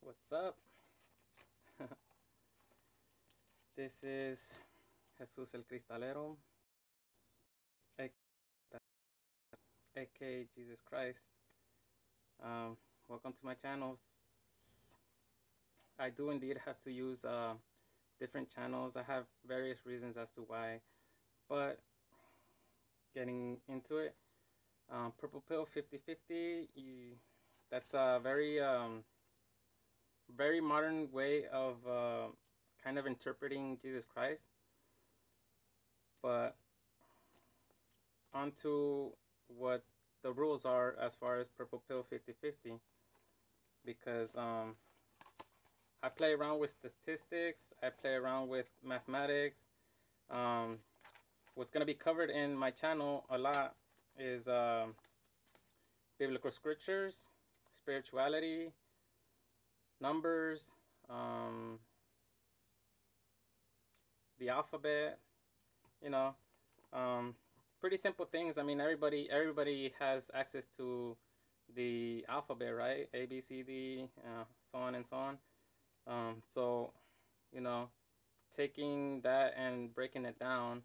What's up? This is Jesús el Cristalero, aka Jesus Christ. Welcome to my channel. I do indeed have to use different channels. I have various reasons as to why, but getting into it, Purple Pill 50/50. That's a very modern way of kind of interpreting Jesus Christ. But onto what the rules are as far as Purple Pill 50/50, because I play around with statistics, I play around with mathematics. What's going to be covered in my channel a lot is biblical scriptures, spirituality, numbers, the alphabet, you know, pretty simple things. I mean, everybody has access to the alphabet, right? A, B, C, D, so on and so on. So, you know, taking that and breaking it down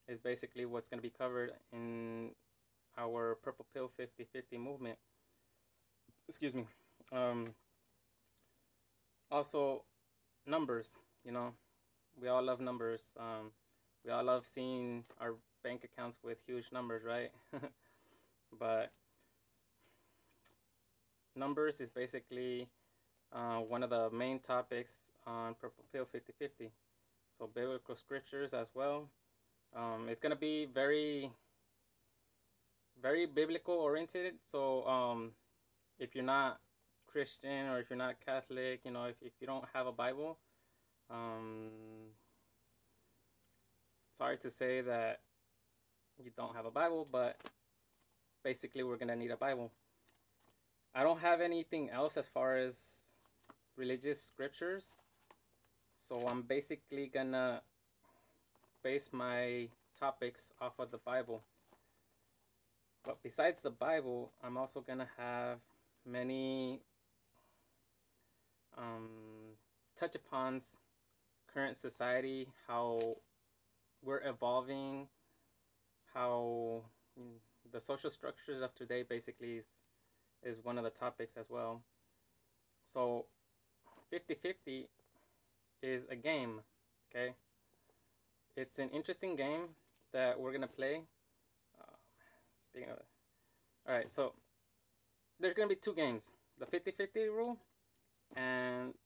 is basically what's going to be covered in our Purple Pill 50/50 movement. Excuse me. Also, numbers, you know, we all love numbers. We all love seeing our bank accounts with huge numbers, right? But numbers is basically one of the main topics on Purple Pill 50/50. So biblical scriptures as well. It's gonna be very biblical oriented. So if you're not Christian or if you're not Catholic, you know, if you don't have a Bible, sorry to say that you don't have a Bible, but basically we're gonna need a Bible. I don't have anything else as far as religious scriptures, so I'm basically gonna base my topics off of the Bible. But besides the Bible, I'm also gonna have many touch upon current society, how we're evolving, how the social structures of today basically is one of the topics as well. So 50/50 is a game, okay? It's an interesting game that we're gonna play. Speaking of it, all right, so there's gonna be two games: the 50/50 rule and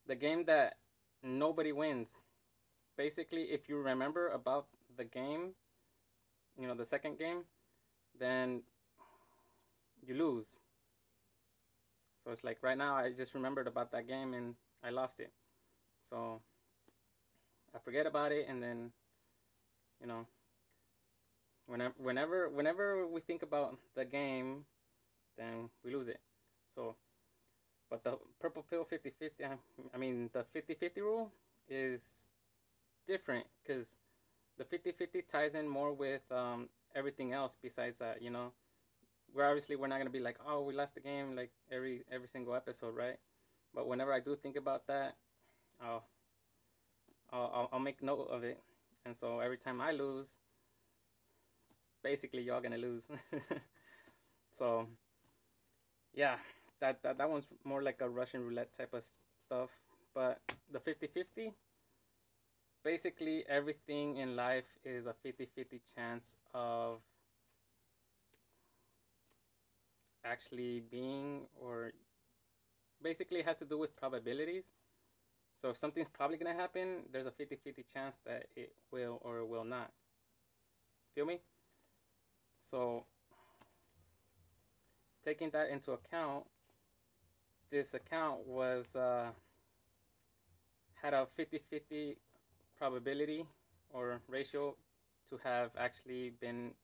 the game that nobody wins. Basically, if you remember about the game, you know, the second game, then you lose. So it's like right now I just remembered about that game and I lost it. So I forget about it, and then, you know, whenever we think about the game, then we lose it. So, but the Purple Pill 50/50, I mean the 50/50 rule is different, because the 50/50 ties in more with everything else besides that, you know. We're not gonna be like, oh, we lost the game like every single episode, right? But whenever I do think about that, I'll make note of it, and so every time I lose, basically y'all gonna lose. So yeah, that one's more like a Russian roulette type of stuff. But the 50/50, basically everything in life is a 50/50 chance of actually being, or basically it has to do with probabilities. So if something's probably gonna happen, there's a 50/50 chance that it will or will not. Feel me? So taking that into account, this account was had a 50/50 probability or ratio to have actually been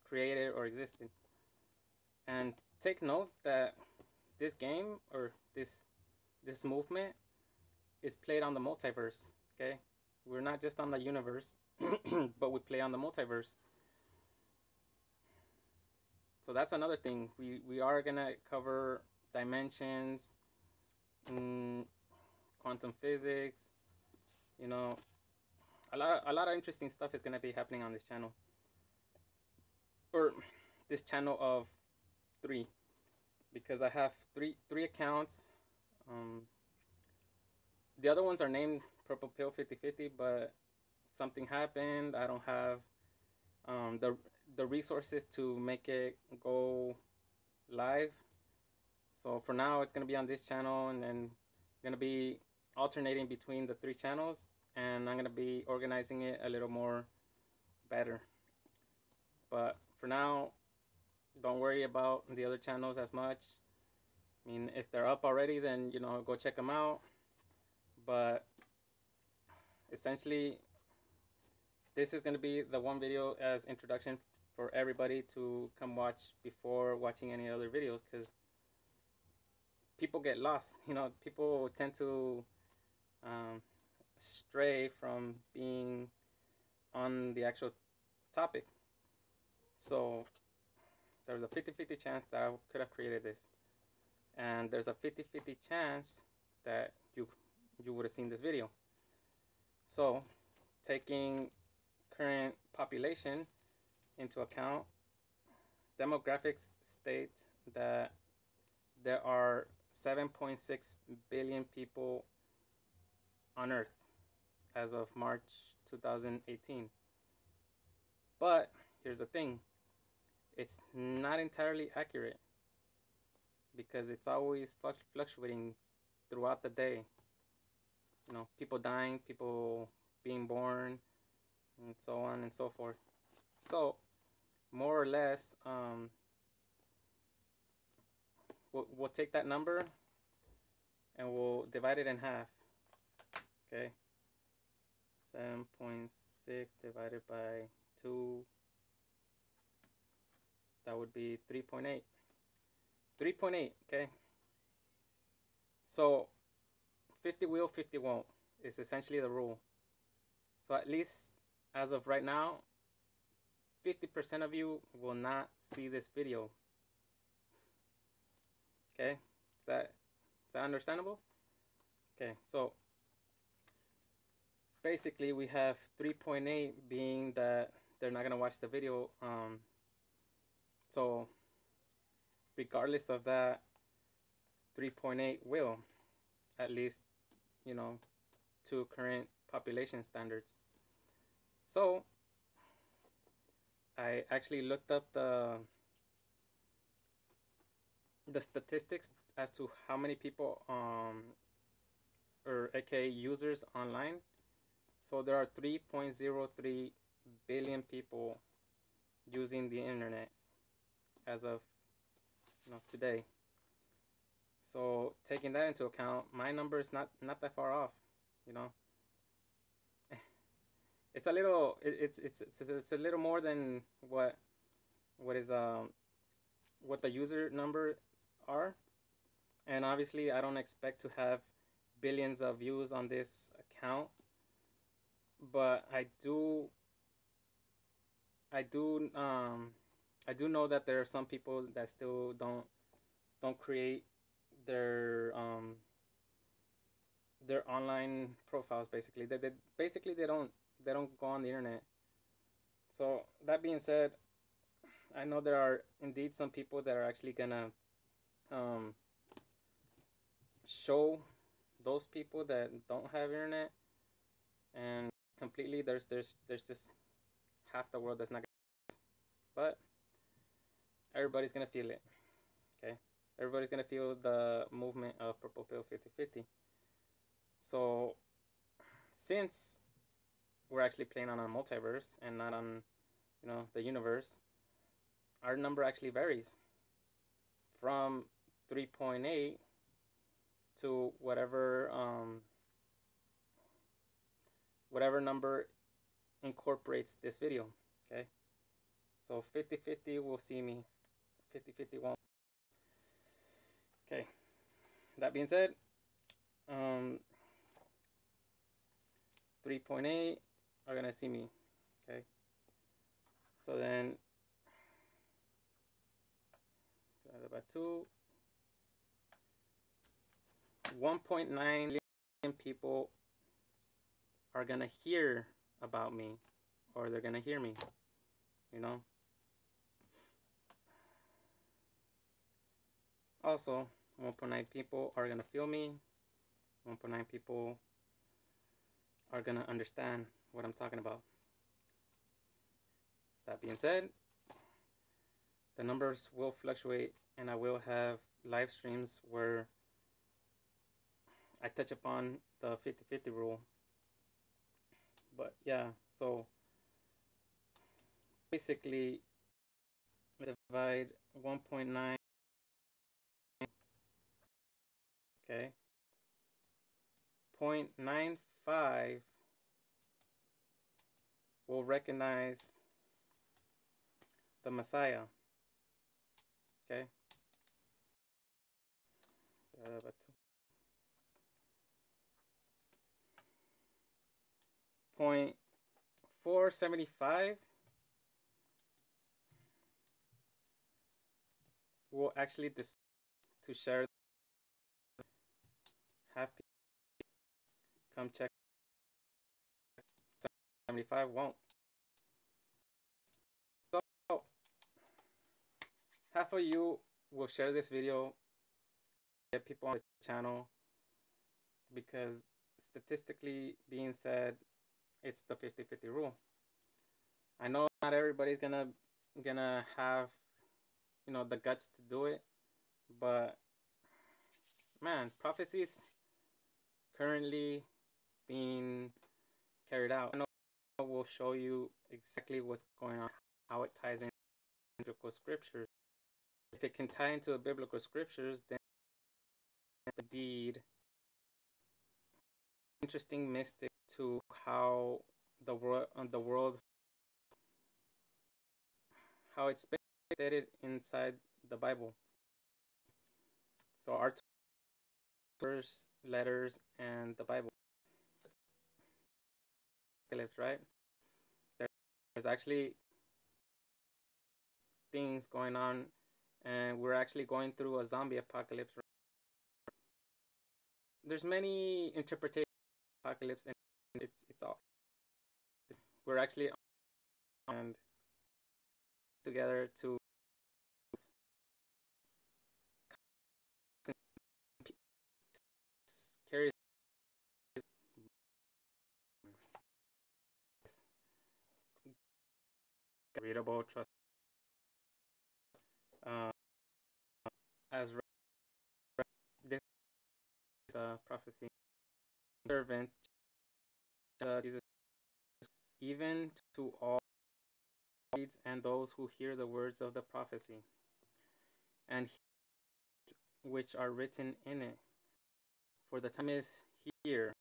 created or existed. And take note that this game, or this movement, is played on the multiverse, okay? We're not just on the universe, but we play on the multiverse. So that's another thing. We are gonna cover dimensions, quantum physics. You know, a lot of interesting stuff is gonna be happening on this channel, or this channel of 3, because I have three accounts. The other ones are named Purple Pill 50/50, but something happened. I don't have the resources to make it go live. So for now, it's gonna be on this channel, and then I'm gonna be alternating between the 3 channels, and I'm gonna be organizing it a little more better. But for now, don't worry about the other channels as much. I mean, if they're up already, then go check them out. But essentially, this is gonna be the one video as introduction for everybody to come watch before watching any other videos, because people get lost. People tend to stray from being on the actual topic. So there's a 50/50 chance that I could have created this, and there's a 50/50 chance that you would have seen this video. So taking current population into account, demographics state that there are 7.6 billion people on Earth as of March 2018. But here's the thing, it's not entirely accurate, because it's always fluctuating throughout the day. People dying, people being born, and so on and so forth. So more or less, we'll take that number and we'll divide it in half. Okay, 7.6 divided by 2, that would be 3.8. 3.8, okay? So 50 will, 50 won't is essentially the rule. So at least as of right now, 50% of you will not see this video. Okay, is that understandable? Okay, so basically we have 3.8 being that they're not gonna watch the video. So regardless of that, 3.8 will, at least to current population standards. So I actually looked up the statistics as to how many people or aka users online. So there are 3.03 billion people using the internet as of today. So taking that into account, my number is not that far off. It's a little it's a little more than what the user numbers are, and obviously I don't expect to have billions of views on this account, but I do know that there are some people that still don't create their online profiles. Basically, they don't go on the internet. So that being said, I know there are indeed some people that are actually gonna show those people that don't have internet, and completely there's just half the world that's not gonna, but everybody's gonna feel it. Okay, everybody's gonna feel the movement of Purple Pill 50/50. So since we're actually playing on a multiverse and not on the universe, our number actually varies from 3.8 to whatever number incorporates this video. Okay, so 50/50 will see me, 50/50 won't. Okay, that being said, 3.8 are gonna see me. Okay, so then divided by 2, 1.9 million people are gonna hear about me, or they're gonna hear me, you know. Also, 1.9 people are gonna feel me. 1.9 people are gonna understand what I'm talking about. That being said, the numbers will fluctuate, and I will have live streams where I touch upon the 50-50 rule. But yeah, so basically divide 1.9, okay, 0.95 will recognize the Messiah, okay. 0.475 will actually decide to share. Half people come check. 75 won't. So half of you will share this video, get people on the channel, because statistically being said, it's the 50-50 rule. I know not everybody's gonna have, you know, the guts to do it, but man, prophecies currently being carried out. I know we'll show you exactly what's going on, how it ties in biblical scriptures. If it can tie into the biblical scriptures, then indeed interesting mystic to how the world, how it's stated inside the Bible. So our first letters and the Bible, right? There's actually things going on, and we're actually going through a zombie apocalypse. There's many interpretations of apocalypse, and it's all, we're actually and together to carry readable, trust, as this prophecy servant Jesus, even to all and those who hear the words of the prophecy and which are written in it, for the time is here,